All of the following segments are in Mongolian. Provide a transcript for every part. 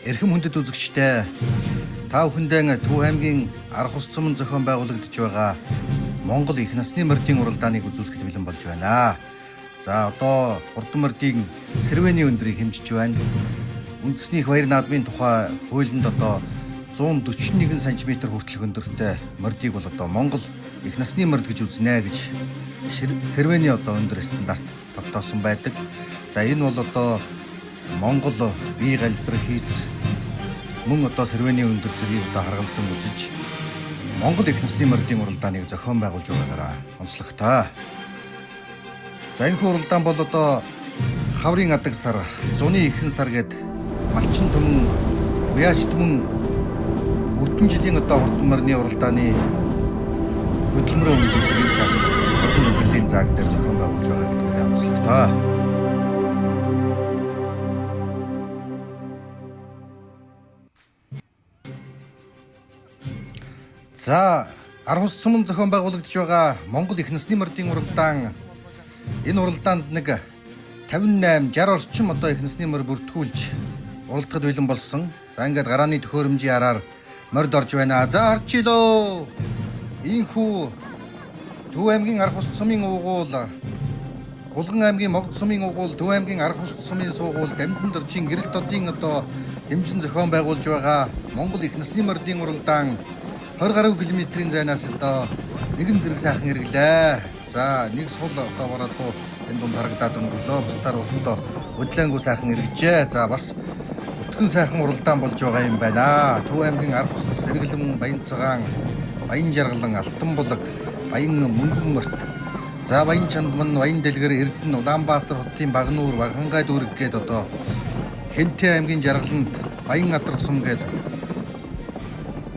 Эрхэм хүндэт үзэгчтэй та бүхэндээ Төв аймгийн арга ус цөмөн зохион байгуулагдж байгаа Монгол их насны мордын уралдааныг үзүүлэхэд бэлэн болж байна. За одоо урдан мордын сэрвэний өндрийг хэмжиж байна. Үндэсний баяр наадмын тухай хуулинд одоо 141 см хүртэлх өндөртэй мордыг бол одоо Монгол их насны морд гэж үзнэ гэж сэрвэний одоо өндөр стандарт тогтоосон байдаг. За энэ бол одоо Монгол бие галбир хийц мөн одоо сэрвэний өндөр зэргийг одоо харгалзан үзэж Монгол их насны мордын уралдааныг зохион байгуулж байгаагаараа онцлогтой. За энэ уралдаан бол одоо хаврын адаг сар, зуны ихэнх сар гээд малчин түмэн, уяаш түмэн өдөн жилийн одоо хурдан морны уралдааны хөдөлмөрөө үнэлдэг сар хурдан үлрэлийн зааг дээр зохион байгуулж байгаа гэдэгт онцлогтой. За, арга ус цөмөн зохион байгуулагдж байгаа Монгол их насны мордын уралдаан энэ уралдаанд нэг 58 60 орчим одоо их насны морь бүртгүүлж уралдахад бэлэн болсон. За ингээд гарааны төхөөрөмжийн араар морд орж байна. За харж илөө. Ийхүү Төв аймгийн арга ус цөмийн уугуул, Булган аймгийн Могд цөмийн уугуул, Төв аймгийн арга ус цөмийн суугуул, Дамжин доржийн гэрэл додын одоо хэмжин зохион байгуулж байгаа Монгол их насны мордын уралдаан 20 гаруй километрийн зайнаас одоо нэгэн зэрэг сайхан эргэлээ. За нэг сул одоо бараадуу энэ дунд харагдаад өнгөрлөө. Бусдаар бол өдлөөнгөө сайхан эргэжээ. За бас өтгөн сайхан уралдаан болж байгаа юм байна. Төв аймгийн арга ус, Сэргэлэн, Баянцагаан, Баян Жаргалан, Алтан булаг, Баян Мөнгөн морд. За Баян Чандман, Баян Дэлгэр, Эрдэнэ, Улаанбаатар хотын Багнуур, Багангай дүүрэг гээд одоо Хэнтэй аймгийн Жаргаланд, Баян Адрах сум гээд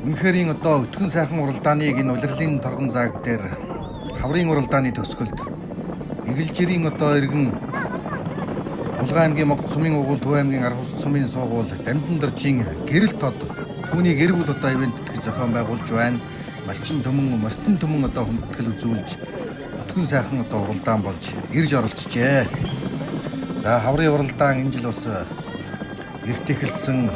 үнэхээр одоо өтгөн сайхан уралдааныг энэ улирлын торгон зааг дээр хаврын уралдааны төгсгөлд Эгэлжирийн одоо иргэн Булган аймгийн Могд цөмийн уугуул, Төв аймгийн арга ус цөмийн суугуул, Дамжин доржийн гэрэл тод түүний гэр бүл одоо ивент тэтгэж зохион байгуулж байна. Малчин төмөн, мортон төмөн одоо хүндэтгэл үзүүлж өтгөн сайхан одоо уралдаан болж ирж оролцжээ. За хаврын уралдаан энэ жил бас эрт эхэлсэн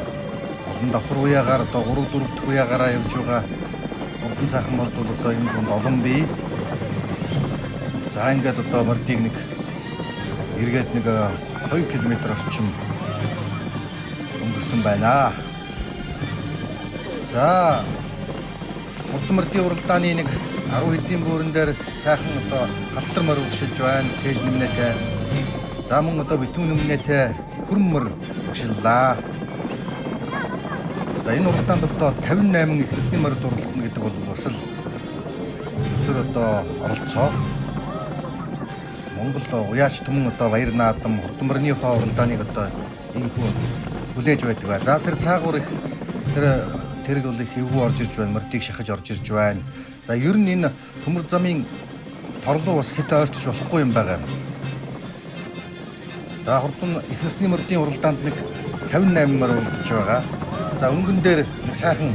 олон давхар уяагаар одоо 3-4 дахь уяагаараа явж байгаа урдан сайхан морд бол одоо энэ дунд олон бий. За ингээд одоо мордыг нэг эргээд нэг 2 км орчим өнгөрсөн байна. За урдан мордын уралдааны нэг 10 хэдийн бууран дээр сайхан одоо халтар морь өгшилж байна. Цээж нэмнэтэй. За мөн одоо битүүн нэмнэтэй хөрм морь өгшиллээ. За энэ уралдаанд одоо 58 их насны морд уралдана гэдэг бол бас л өсөр одоо оролцоо. Монгол уяаш түмэн одоо баяр наадам хурдан морныхоо уралдааныг одоо ийхүү хүлээж байдаг ба. За тэр цаагуур их тэрэг бол их эвгүй орж ирж байна. Мордыг шахаж орж ирж байна. За ер нь энэ төмөр замын торлуу бас хит ойртож болохгүй юм байгаа юм. За хурдан их насны мордын уралдаанд нэг 58 морь уралдаж байгаа. За өнгөн дээр нэг сайхан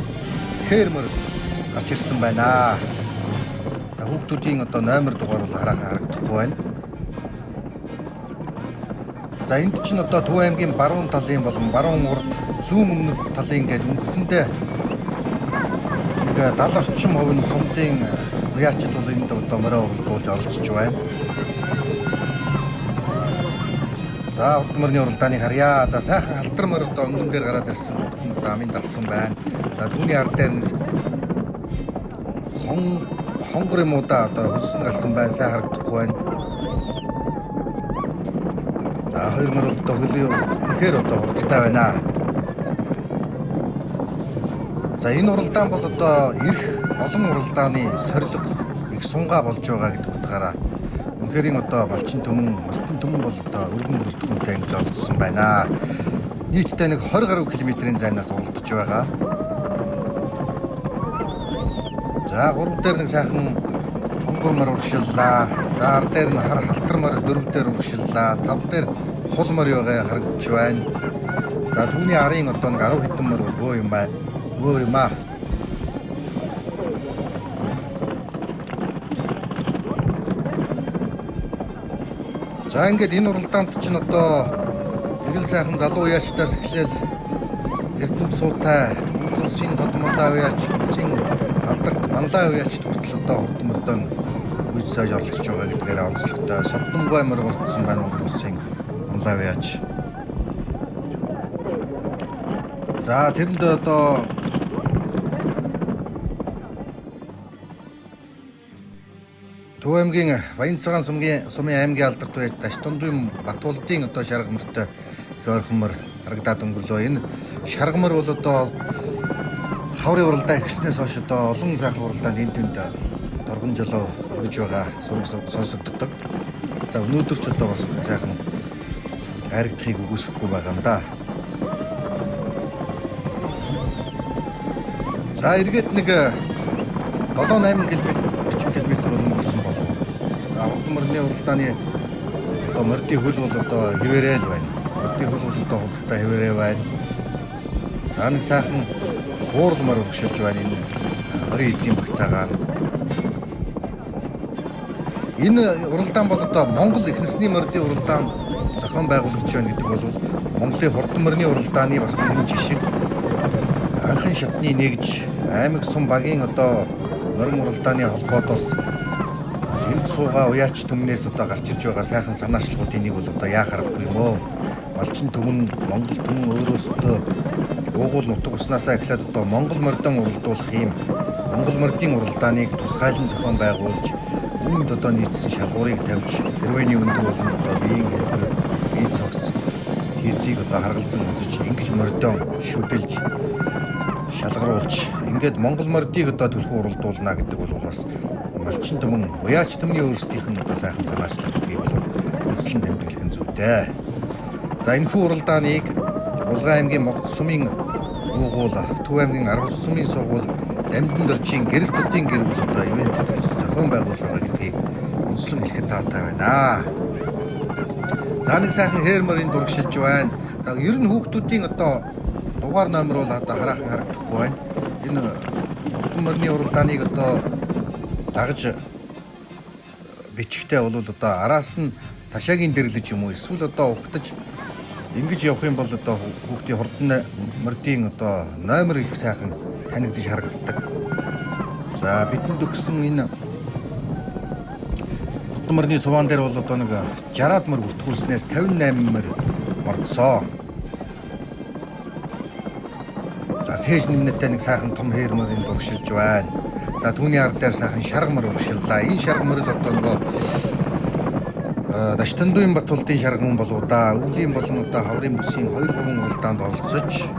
хээрмөр гарч ирсэн байна. За хүүхдүүдийн одоо номер дугаар бол харагдахгүй байна. За энд чинь одоо Төв аймгийн баруун талын болон баруун урд зүүн өмнөд талын гээд үндсэндээ нэг 70 орчим хувь нь сумдын уяачид бол энд одоо морь уралдуулж оролцож байна. За урдан морны уралдааныг харъя. За сайхан халтар морь одоо өнгөн дээр гараад ирсэн хүүхдүүд одоо амын далсан байна. За түүний ард дээр нэг хонгор юм уу да одоо хөлсөн гарсан байна. Сайн харагдахгүй байна. За хоёр морь одоо хөлөө үнэхээр одоо хурдтай байна. За энэ уралдаан бол одоо ирэх олон уралдааны сорилго их сунгаа болж байгаа гэдэг утгаараа үнэхээр одоо малчин төмөн, мортон төмөн бол одоо өргөн бүрэлдэхүүнтэй ингэж оролцсон байна. Нийтдээ нэг 20 гаруй километрийн зайнаас уралдаж байгаа. За гурав дээр нэг сайхан хонгор морь урагшиллаа. За ар дээр нь халтар морь дөрөв дээр урагшиллаа. Тав дээр хул морь харагдж байна. За түүний арын одоо нэг 10 хэдэн морь бол бөө юм байна. Бөө юм аа. За ингээд энэ уралдаанд чинь одоо эгэл сайхан залуу уяачтаас эхлээл Эрдэмт суутай улсын тодмолоо уяач улсын алдарт манлай уяач хүртэл одоо хурдан мөрдөн үйл сойж оролцож байгаа гэдгээр онцлогтой Соддомгүй амар болцсон байна улсын манлай уяач. За тэрэнд одоо Төв аймгийн Баянцгаан сумын аймгийн алдарт уяач Даштундын Батуулдын одоо шарга мөртөө их ойрхонмор харагдаад өнгөрлөө. Энэ шаргамар бол одоо хаврын уралдаа ихснээс хойш одоо олон сайхан уралдаанд энэ тэнд торгон жолоо өргөж байгаа сонсогддог. За өнөөдөр ч одоо бас сайхан хайрагдахыг үгүйсэхгүй байгаа юм да. За эргээд нэг 7-8 км орчим километр бол өнгөрсөн болов. За хурдан мөрний уралдааны одоо мордын хөл бол одоо хിവэрэл байна. Мордын хөл бол одоо хурдтай хിവэрээ байна. За нэг сайхан буурлмаар өргөшөж байна энэ 20 эдийн багцаагаар. Энэ уралдаан бол одоо Монгол их насны мордын уралдаан зохион байгуулагч байна гэдэг бол Монголын хурдан мөрний уралдааны бас нэгэн жишг. Анхан шатны нэгж аймаг сум багийн одоо морин уралдааны холбоодоос тэнд суугаа уяач түмнээс одоо гарч ирж байгаа сайхан санаачлагуудын нэг бол одоо яа харахгүй юм оо. Малчин түмэн Монгол түмэн өөрөөсөө уугуул нутаг уснасаа эхлээд одоо Монгол мордон уралдуулах юм Монгол мордын уралдааныг тусгайлан зохион байгуулж үүнд одоо нийцсэн шалгуурыг тавьж сэрвэний өндөр болон одоо биеийн хэлбэр бие цогц хийцийг одоо харгалзан үзэж ингэж мордон шүдэлж шалгаруулж ингээд Монгол мордыг одоо төлхөө уралдуулна гэдэг бол бас малчин түмэн уяач түмний өөрсдийнх нь одоо сайхан санаачлал гэдгийг бол онцлон тэмдэглэх нь зүйтэй. За энэхүү уралдааныг Булган аймгийн Могд сумын уугуул, Төв аймгийн Аргус сумын суугуул, Дамдын доржийн гэрэл төдийн гэр бүл одоо ивент зохион байгуулж байгаа гэдгийг онцлон хэлэхэд таатай байна. За нэг сайхан хээрмөрийн дургшилж байна. За ер нь хүүхдүүдийн одоо дугаар номер бол одоо хараахан харагдахгүй байна. Энэ хурдан мөрний уралдааныг одоо дагаж бичгтээ бол одоо араас нь ташаагийн дэрлэж юм уу эсвэл одоо угтаж ингэж явах юм бол одоо хүүхдийн хурдан мордын одоо номер их сайхан танигдж харагддаг. За бидэнд өгсөн энэ хурдан морны цуваан дээр бол одоо нэг 60-аад мөр бүртгүүлснээс 58 мөр мордсоо. За сэж нэмнэтэй нэг сайхан том хээрмөрийн дургшилж байна. За түүний ард дээр сайхан шаргамар урагшиллаа. Энэ шаргамар л одоо нөгөө Даштундын Батуулдын шаргаман болоо да. Өвлийн болон одоо хаврын бүсийн 2-3 уралдаанд оролцож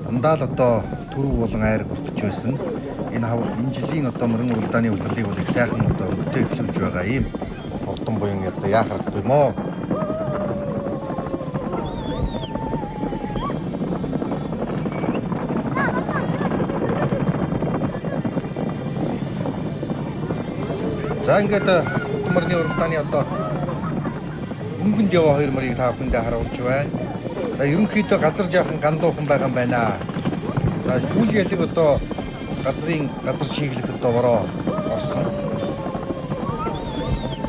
дандаа л одоо түрүү болон айр хүртэж байсан. Энэ жилийн одоо мөрөн уралдааны үлрэлийг бол их сайхан одоо өнгөтэй эхлүүлж байгаа юм. Хурдан буян одоо яа харагдав юм оо. За ингээд хурдан мөрний уралдааны одоо өнгөнд яваа хоёр мөрийг та бүхэндээ харуулж байна. За ерөнхийдөө газар жаахан гандуухан байгаа юм байна. За үйл ялэг одоо газар чиглэх одоо бороо орсон.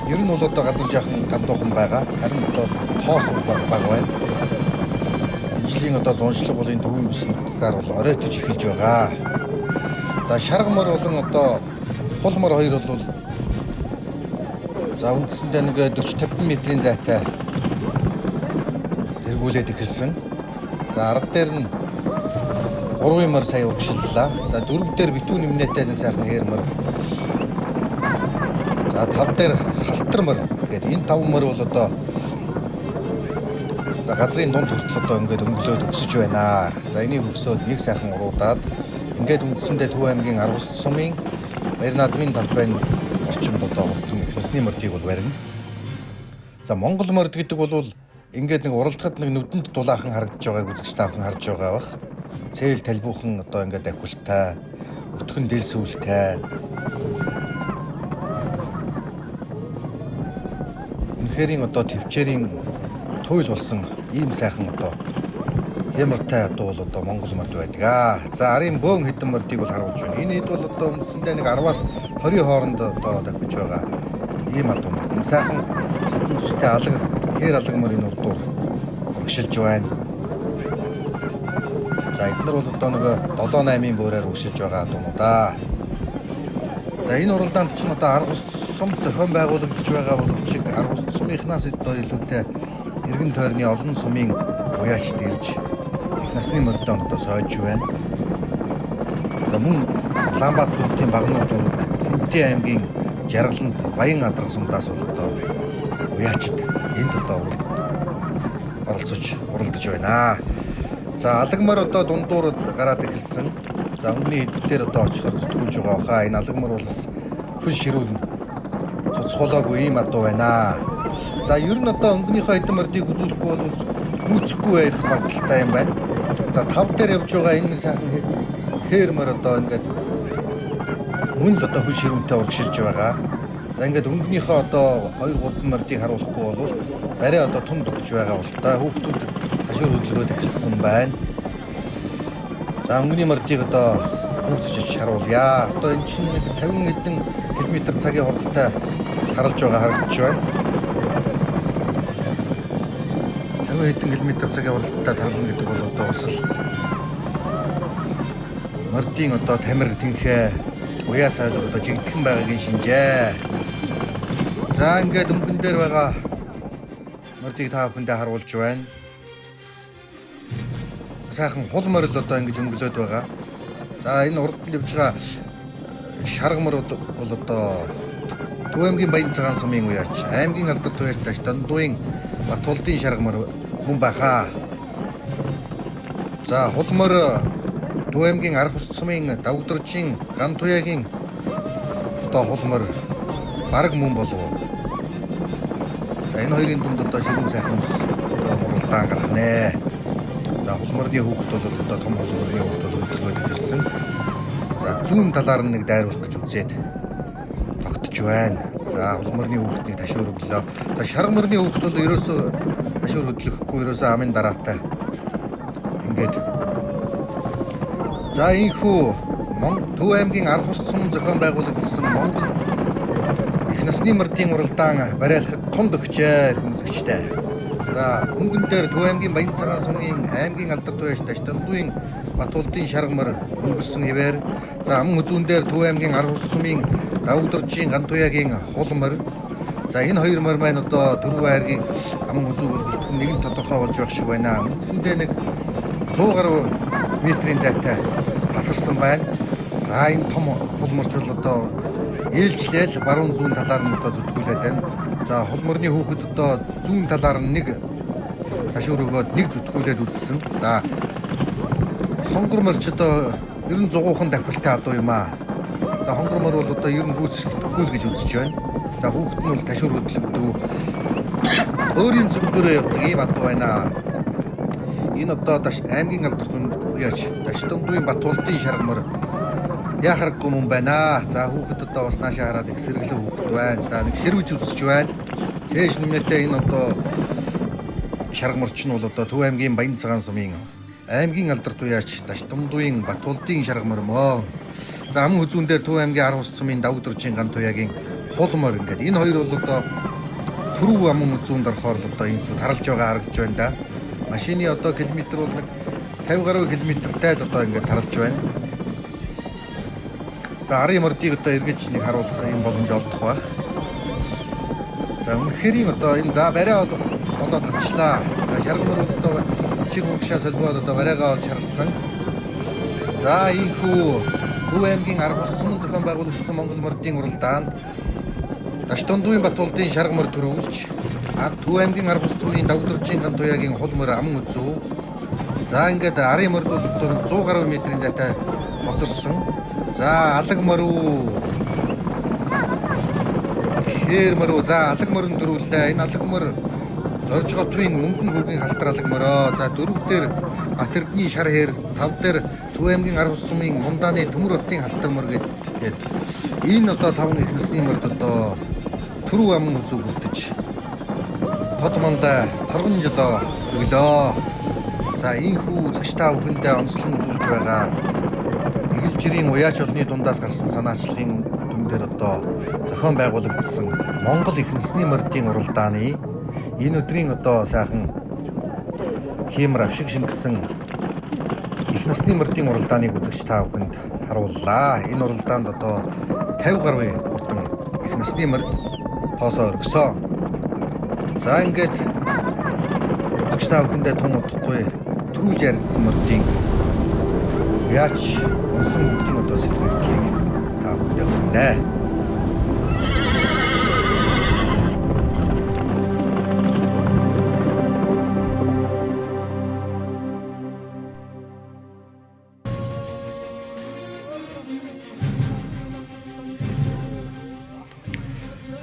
Ер нь бол одоо газар жаахан гандуухан байгаа. Харин одоо тоос бага байна. Жилийн одоо зуншлаг бол энэ төвийн бүс нутгаар бол оройтож эхэлж байгаа. За шаргамар болон одоо хулмар хоёр бол за үндсэндээ нэг 40-50 метрийн зайтай тэргүүлээд эхэлсэн. За ард дээр нь 3 мөр сая урагшиллаа. За 4 дээр битүү нэмнэтэй нэг сайхан хээрмөр. За 5 дээр халтар мөр гэдэг энэ 5 мөр бол одоо за газрын дунд хүртэл одоо ингээд өнгөлөөд өсөж байна. За энийг өсөөд нэг сайхан уруудаад ингээд үндсэндээ Төв аймгийн Аргус сумын Баяр наадмын талбайн орчимд одоо хурдан их насны мордыг бол барина. За Монгол морд гэдэг бол ингээд нэг уралдахад нэг нүдэнд дулаахан харагдаж байгааг үзэгч таахан харж байгаа бах. Цээл талбуухан одоо ингээд ахилтай, өтгөн дэлсүүлтэй. Үнэхэрийн одоо төвчээрийн туйл болсон ийм сайхан одоо хямртай дуу бол одоо Монгол морд байдаг. За арын бөөн хэдэн мордыг бол харуулж байна. Энэ хэд бол одоо үндсэндээ нэг 10-аас 20 хооронд одоо давхиж байгаа ийм адуу морд. Сайхан хэдэн цустай алга, хээр алга морын урдуур урагшилж байна. За эдгээр бол одоо нэг 7-8-ын буураар өгшиж байгаа дуунуудаа. За энэ уралдаанд чинь одоо арга ус сум зохион байгуулагдж байгаа боловч арга ус сумынхнаас одоо илүүтэй эргэн тойрны олон сумын уяачд ирж их насны морьдоо одоо сойж байна. За мөн Улаанбаатарын багнууд Хэнтэй аймгийн Жаргаланд Баян Адрах сумдаас бол одоо уяачд энд одоо уралдаж байна. За алагмар одоо дундуур гараад эхэлсэн. За өнгөний хэд дээр одоо очихоор зүтгүүлж байгаа хаа. Энэ алагмар бол бас хөл ширүүн цоцголоогүй юм адуу байна. За ер нь одоо өнгөнийхөө эдэн мордыг үзүүлэхгүй бол гүйцэхгүй байх магадaltaй юм байна. За тав дээр явж байгаа энэ нэг сайхан хээрмөр одоо ингээд мөн л одоо хөл ширүүнтэй урагшилж байгаа. За ингээд өнгөнийхөө одоо 2-3 мордыг харуулахгүй бол барай одоо том төгч байгаа бол та хүүхдүүд ташуур хөдөлгөөд ирсэн байна. За өнгөний мордыг одоо хүүцэж харуулъя. Одоо энэ чинь нэг 50 хэдэн км цагийн хурдтай харалж байгаа харагдаж байна. 50 хэдэн км цагийн хурдтай тарлана гэдэг бол одоо бас л мордын одоо тамир тэнхээ уяа сайлах одоо жигдхэн байгаагийн шинжээ. За ингээд өнгөн дээр байгаа мордыг та бүхэндээ харуулж байна. Сайхан хул морил одоо ингэж өнгөлөөд байгаа. За энэ урдд явж байгаа шаргамар бол одоо Төв аймгийн Баян цагаан сумын уяач, аймгийн алдар туяач Дандуугийн Батулдын шаргамар мөн баха. За хулмор Төв аймгийн Арх ус сумын Давгдоржийн Ган туяагийн одоо хулмор бараг мөн болов. За энэ хоёрын дунд одоо ширүүн сайхан одоо уралдаан гарах нэ. За хулморны хүүхэд бол одоо том хулморны хүүхэд бол хөдөлгөөд ирсэн. За зүүн талаар нь нэг дайруулах гэж үзээд тогтож байна. За хулморны хүүхдийг ташуур өглөө. За шаргамрны хүүхэд бол ерөөсөө ташуур хөдлөхгүй ерөөсөө амын дараатай. Ингээд. За ийхүү Төв аймгийн Арх ус сум зохион байгуулагдсан Монгол их насны мордын уралдаан барайлахад тунд өгчээ хүмүүзэгчтэй. За өнгөн дээр Төв аймгийн Баян цагаан сумын аймгийн алдар туяач Дандуугийн Батулдын шаргамар өнгөрсөн хэвээр. За мөн үзүүн дээр Төв аймгийн Арх ус сумын Давгдоржийн Ган туяагийн хулмор. За энэ хоёр морь маань одоо Төрөв айргийн аман үзүүг бол хүртэх нэгэн тодорхой болж байх шиг байна. Үндсэндээ нэг 100 гаруй метрийн зайтай тасарсан байна. За энэ том хулморч бол одоо ээлжлээл баруун зүүн талаар нь одоо зүтгүүлээд байна. За хулморны хүүхэд одоо зүүн талаар нь нэг ташуур өгөөд нэг зүтгүүлээд үзсэн. За хонгор морч одоо ер нь 100хан давхилтай адуу юм аа. За хонгор мор бол одоо ер нь гүйцэтгэхгүй гэж үзэж байна. За хүүхэд нь бол ташуур хөдлөгдөв. Өөрийн зүгээрээ явдаг ийм адуу байна. Энэ одоо аймгийн алдар туяач Дандуугийн Батулдын шаргамар яхараггүй юм байна. За хүүхэд одоо бас наашаа хараад их сэргэлэн хүүхэд байна. За нэг ширвэж үзэж байна. Цээж нэмнэтээ энэ одоо шаргамарч нь бол одоо Төв аймгийн Баян цагаан сумын аймгийн алдар туяач Дандуугийн Батулдын шаргамар мөн. За мөн үзүүн дээр Төв аймгийн Арх ус сумын Давгдоржийн Ган туяагийн хулмор ингээд. Энэ хоёр бол одоо Түрүү аман үзүүнд орохоор л одоо энэ таралж байгаа харагдж байна да. Машины одоо километр бол нэг 50 гаруй километртай л одоо ингээд таралж байна. За арын мордыг одоо эргэж нэг харуулах юм боломж олдох байх. За үнэхээр одоо энэ за барай болоод гарчлаа. За шаргамар бол одоо чиг угшаа солбоод одоо барайгаа олж харсан. За ийхүү Төв аймгийн Арх ус сум зохион байгуулагдсан Монгол мордын уралдаанд Дандуугийн Батулдын шаргамар төрүүлж Төв аймгийн Арх ус сумын Давгдоржийн Ган туяагийн хулмор аман үзүү. За ингээд арын морд бол одоо 100 гаруй метрийн зайтай хоцорсон. За алагмар уу. Хээрмөр уу. За алагмар нь төрүүлээ. Энэ алагмар Дорж готвын өнгөн хүүгийн халтар алагмороо. За дөрөв дээр Бат Эрдэнийн шар хээр, тав дээр Төв аймгийн Арх ус сумын Мундааны Төмөр хотын халтар мор гэдэг. Энэ одоо 5 их насны морд одоо Түрүү аман үзүүг хүртэж тод манлай торгон жолоо өглөө. За ийхүү үзэгч та бүхэндээ онцлон үзүүлж байгаа Игэл жирийн уяач олны дундаас гарсан санаачлагын дүн дээр одоо зохион байгуулагдсан Монгол их насны мордын уралдааны энэ өдрийн одоо сайхан хиймэр авшиг шингэсэн Их насны мөрдийн уралдааныг үзэгч та бүхэнд харууллаа. Энэ уралдаанд одоо 50 гаруй хурдан их насны мөрд тоосоо өргөсөн. За ингээд үзэгч та бүхэндээ тун удахгүй төрүүлж яригдсан мөрдийн яач унсан бүгдийн одоо сэтгэлдлийг та бүхэндээ хүргэнэ.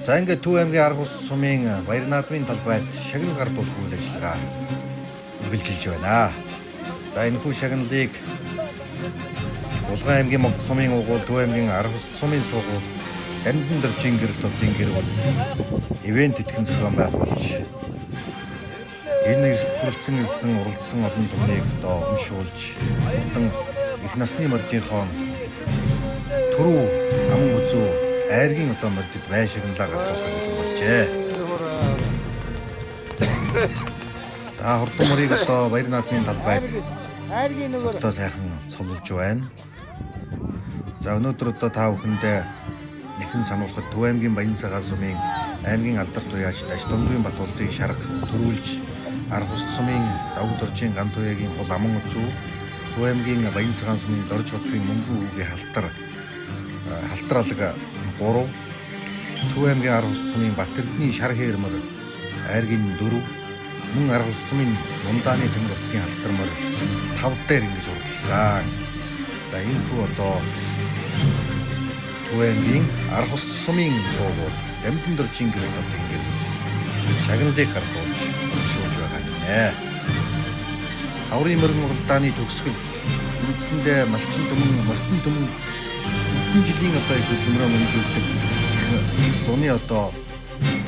За ингээд Төв аймгийн арга ус сумын баяр наадмын талбайд шагнал гардуулах үйл ажиллагаа үргэлжилж байна. За энэ хүү шагналыг Булган аймгийн Могд сумын угуул, Төв аймгийн арга ус сумын сургууль, Дамжин дөржин гэрэл төвдийн гэр бүл ивент итгэн зохион байгуулж энэ хүрэлцэн ирсэн уралдсан олон түмнийг одоо өмшүүлж хурдан их насны мордынхоо түрүү аман үзүү айргийн одоо мордод байшигналаа гардуулах юм болжээ. За хурдан морийг одоо баяр наадмын талбайд одоо сайхан цололж байна. За өнөөдөр одоо та бүхэндээ нэхэн сануулхад Төв аймгийн Баян цагаан сумын аймгийн алдарт уяач Даждомдын Батболдын шарга төрүүлж арга ус сумын Давуу доржийн Ган туяагийн хул аман үзүү, Төв аймгийн Баян цагаан сумын Дорж хотын Мөнгөн хүүгийн халтар алга 3, Төв аймгийн арга ус сумын Батэрдний шар хэрмэр айргийн 4, мөн арга ус сумын Мундааны Төмөр хотын халтармар 5 дээр ингэж урдалсан. За энэ хүү одоо Төв аймгийн арга ус сумын сургууль, Дамжин дөржин гэрэл төвдийн гэр бүл шагналыг гардуулж өмшүүлж байгаа нэ. Хаврын мөргөн уралдааны төгсгөл үндсэндээ малчин түмэн, мортон түмэн жилийн одоо их хөдөлмөрөө мөнгөлдөг зуны одоо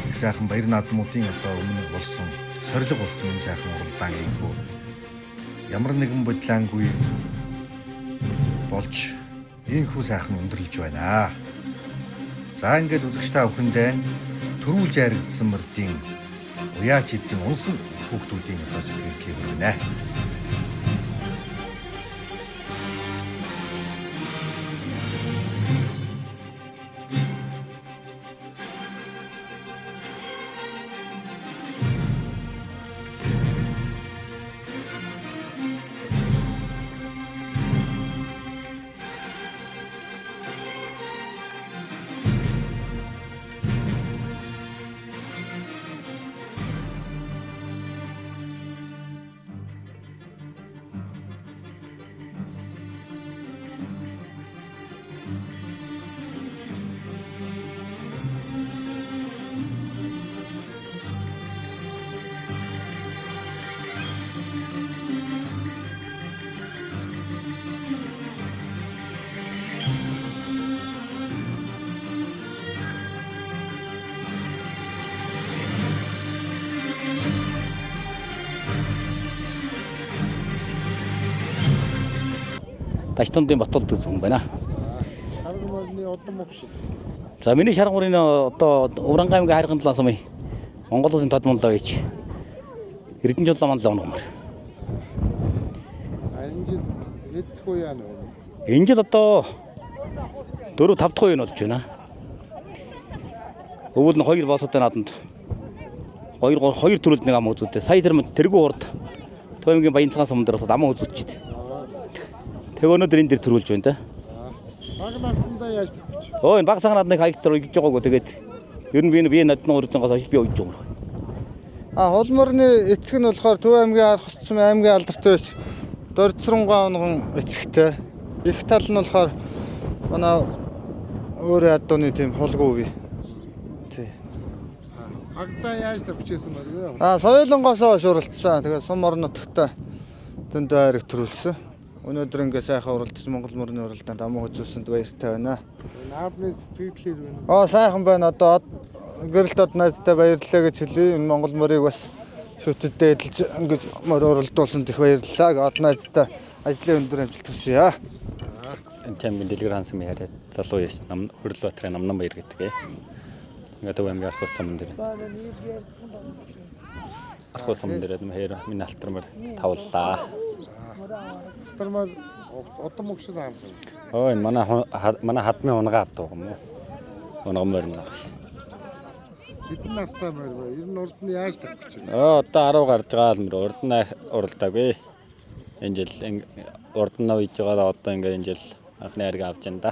их сайхан баяр наадмуудын одоо өмнө болсон сорилго болсон энэ сайхан уралдаан ийхүү ямар нэгэн бодлоонгүй болж ийхүү сайхан өндөрлөж байна. За ингээд үзэгч та бүхэндээ төрүүлж яригдсан мөрдийн уяач эзэн унсан хүүхдүүдийн одоо сэтгэлдлийг хүргэнэ. Даждомдын Батболд үзсэн байна. Шарга мөрний удам мөгш. За миний шарга мөрийн одоо Увранга аймгийн Хайрхан талаас сумын Монгол Улсын тодмонлоо гэж Эрдэнэ жолоо манлаа оногмор. Энэ жил эдх уу яа нэ? Энэ жил одоо 4-5 дахь үе нь болж байна. Өвөл нь 2 болоод нааданд 2 төрөлд нэг ам үзүүлдэг. Сая тэргүй урд Төв аймгийн Баян цагаан сумын дээр бас ам үзүүлчихэд. Тэгээ өнөөдөр энэ дээр төрүүлж байна да. Баг наснда яаж тавьчих? Оо энэ баг саганаад нэг хаягтар үйгэж байгаагүй тэгээд ер нь би надны урдангаас хойш би үйж байгаа. Хулморны эцэг нь болохоор Төв аймгийн арга ус сумын аймгийн алдарт байж Доржсронгоо онгон эцэгтэй. Их тал нь болохоор манай өөрөө адууны тийм хулгуу би. Тий. Агда яаж тавьчихсан бэ? Соёлонгоосоо шууралцсан. Тэгээд сум орон нутагтай дөндөө айраг төрүүлсэн. Өнөөдөр ингээ сайхан уралдаж Монгол мөрний уралдаанд амуу үзүүлсэнд баяртай байна. Наадмын сэтгэлдлэр байна. Сайхан байна. Одоо гэрэлт од найзтай баярлалаа гэж хэлье. Энэ Монгол мөрийг бас шүтэдтэй эдэлж ингэж мөр уралдуулсанд их баярлалаа. Од найзтай ажлын өндөр амжилт хүсье. Энэ тэмбэн дэлгэр хансан яриад залуу яш нам Хөрлөбаатарын Намнан баяр гэдэг. Ингээ төв аймгийн арх ус сумын дээр. Арх ус сумын дээр хээр миний алтармаар тавлаа. Алтармаар удам өгшөл аам. Ой манай хадмын унгаа авдаг юм уу? Унгамаар нь. Хэдэн настай мөр вэ? Ер нь урд нь яаж тавьчих вэ? Одоо 10 гарч байгаа л мөр урд нь уралдаагүй. Энэ жил урд нь үйж байгаа одоо ингээ энэ жил анхны хариг авч байна да.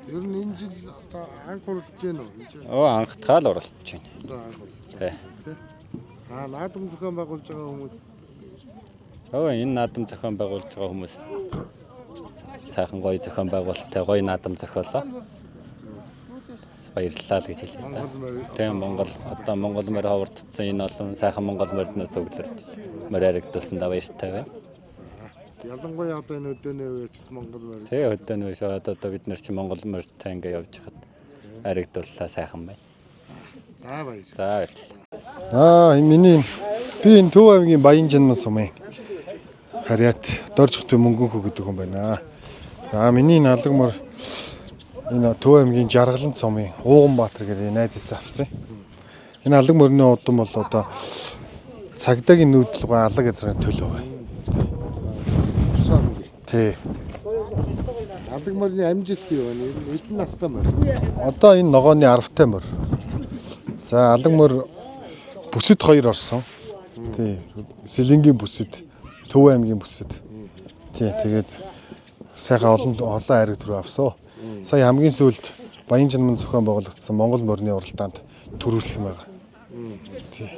Ер нь энэ жил одоо анх уралдаж байна уу? Анхтгаал уралдаж байна. Анх уралдаж байна. Наадам зохион байгуулж байгаа хүмүүс. Энэ наадам зохион байгуулж байгаа хүмүүс сайхан гоё зохион байгуулалттай гоё наадам зохиолоо. Баярлалаа л гэж хэлээ. Тийм Монгол одоо Монгол морь ховордсон энэ олон сайхан Монгол морьдноос өглөрч морь харагдуулсан да баяртай байна. Ялангуяа одоо энэ өдөөний үеэд Монгол морь. Тийм өдөөний үеэс одоо бид нар чи Монгол морьтай ингээ явж хахад харагдууллаа сайхан байна. За баяр. За баярлалаа. Би энэ Төв аймгийн Баянжин сумын харьяат Доржихтын Мөнгөнхөө гэдэг хүн байна. За миний наалгамар энэ Төв аймгийн Жаргалан сумын Ууганбаатар гэдэг найзаас авсан. Энэ алаг мөрний удам бол одоо цагдаагийн нүүдэлгүй алаг эзрийн төлөө байна. Тий. Алаг мөрний амжилт юу вэ? Хэдэн настай мөр? Одоо энэ ногооны 10-тай мөр. За алаг мөр бүсэд 2 орсон. Тий. Сэлэнгийн бүсэд, Төв аймгийн бүсэд. Тий. Тэгээд сайхан олон хайрыг төрөө авсан. Сая хамгийн сүүлд Баянжин мөн зохион байгуулагдсан Монгол морины уралдаанд төрүүлсэн байна. Тий.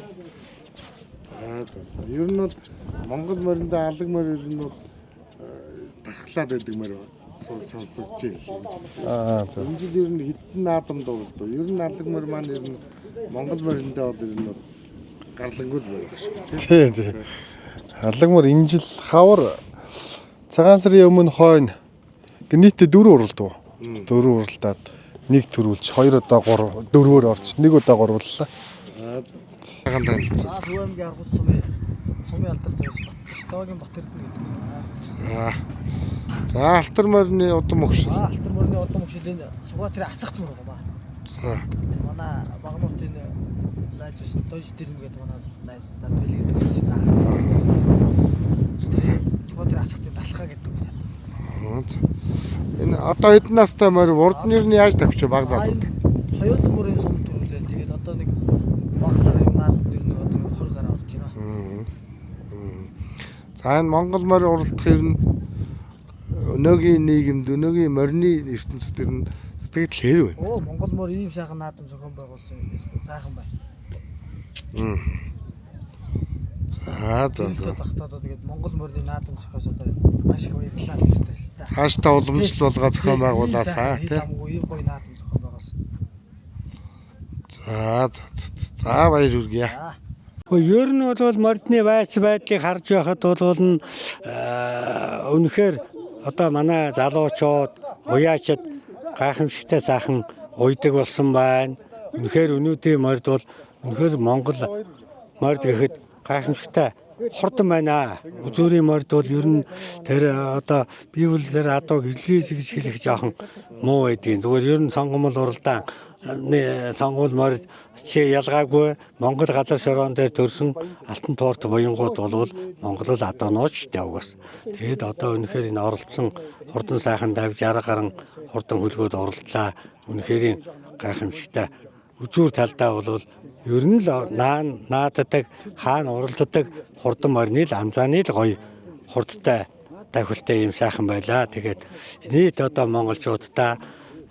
Ер нь бол Монгол моринд алаг морь ер нь бол тархлаад байдаг морь сонсогч юм. За. Энэ жил ер нь хэдэн наадам дуулдаг. Ер нь алаг морь маань ер нь Монгол мориндээ бол ер нь гарлангуул байдаг шүү. Тий. Алаг морь энэ жил хавар цагаан сарын өмнө хойно нийтдээ 4 уралдав. 4 уралдаад 1 төрүүлж 2 удаа 3 4-өөр орч 1 удаа гурваллаа. Цагаан танилцсан. Төв аймгийн арх ус сумын алдар тавьж Батстоогийн Батэрдэн гэдэг. За алтар морины удам өгшөл. Алтар морины удам өгшөл энэ Сугатрын асахт мөр байгаа ба. За. Манай Багнууртын найз Дойч Дэрм гэдэг манай найз бэлгээд өгсөн. Сугатрын асахтын талхаа гэдэг. Энэ одоо хэдэн настай морь урд нь ер нь яаж тавьчих баг залууд? Соёлын мөрийн сум төрүүлээ. Тэгээд одоо нэг баг сарын наад дээр нэг одоо 20 гараа орж байна. За энэ Монгол морь уралдах ер нь өнөөгийн нийгэмд өнөөгийн морины ертөнцид ер нь сэтгэл хэр вэ? Монгол морь ийм сайхан наадам зохион байгуулсан сайхан байна. За. Тэгээд Монгол морины наадам зохиос одоо маш их баярлалаа гэж байна. Цаашдаа уламжлал болгоо зохион байгуулаасаа тийм. Ийм гоё наадам зохион байгуулсан. За баяр хүргэе. Ер нь бол мордны байц байдлыг харж байхад бол үнэхээр одоо манай залуучууд уяачид гайхамшигтай сайхан уйдаг болсон байна. Үнэхээр өнөөдрийн морд бол үнэхээр Монгол морд гэхэд гайхамшигтай хурдан байна. Үзүүрийн морд бол ер нь тэр одоо бивэл тэр адууг илээс гэж хэлэх жоохон муу байдгийн. Зүгээр ер нь сонгомол уралдаан сонгуул морд чи ялгаагүй Монгол газар шороон дээр төрсөн алтан туурт буянгууд бол Монгол л адуунууч явгаас. Тэгэд одоо үнэхээр энэ оролцсон хурдан сайхан давж 60 гаруй хурдан хөлгөөд оролдлаа. Үнэхээр гайхамшигтай. Үзүүр талдаа бол ер нь л нааддаг хаана уралддаг хурдан морины л анзааны л гоё хурдтай давхилтай юм сайхан байлаа. Тэгээд нийт одоо монголчуудаа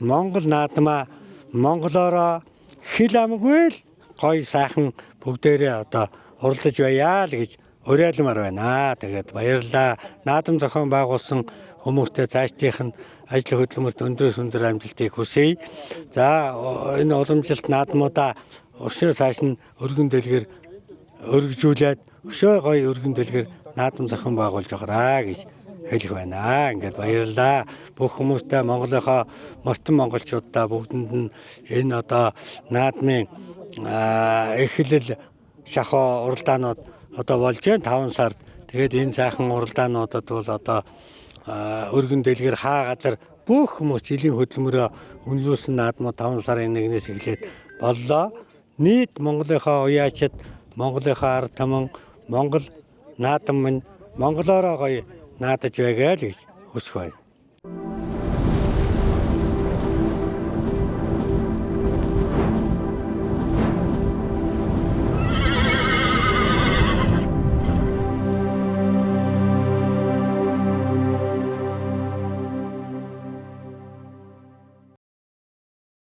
Монгол наадмаа монголоороо хэл амгүй л гоё сайхан бүгдээрээ одоо уралдаж байя л гэж уриалмаар байна. Тэгээд баярлалаа. Наадам зохион байгуулсан хүмүүстээ цаашдынх нь ажил хөдөлмөрт өндөр амжилтыг хүсье. За энэ уламжлалт наадмуудаа өшөө цааш нь өргөн дэлгэр өргөжүүлээд өшөө гоё өргөн дэлгэр наадам зохион байгуулж байгаараа гэж хэлэх байна. Ингээд баярлалаа. Бүх хүмүүстээ Монголынхоо мортон монголчуудаа бүгдэнд нь энэ одоо наадмын эхлэл шахуу уралдаанууд одоо болж байна 5 сард. Тэгээд энэ сайхан уралдаануудад бол одоо өргөн дэлгэр хаа газар бүх хүмүүс жилийн хөдөлмөрөө үнэлүүлсэн наадмууд 5 сарын 1-ээс эхлээд боллоо. Нийт Монголынхаа уяачид, Монголынхаа ард түмэн, Монгол наадам минь Монголоороо гоё наадаж байгаа л гэж хүсэх байна.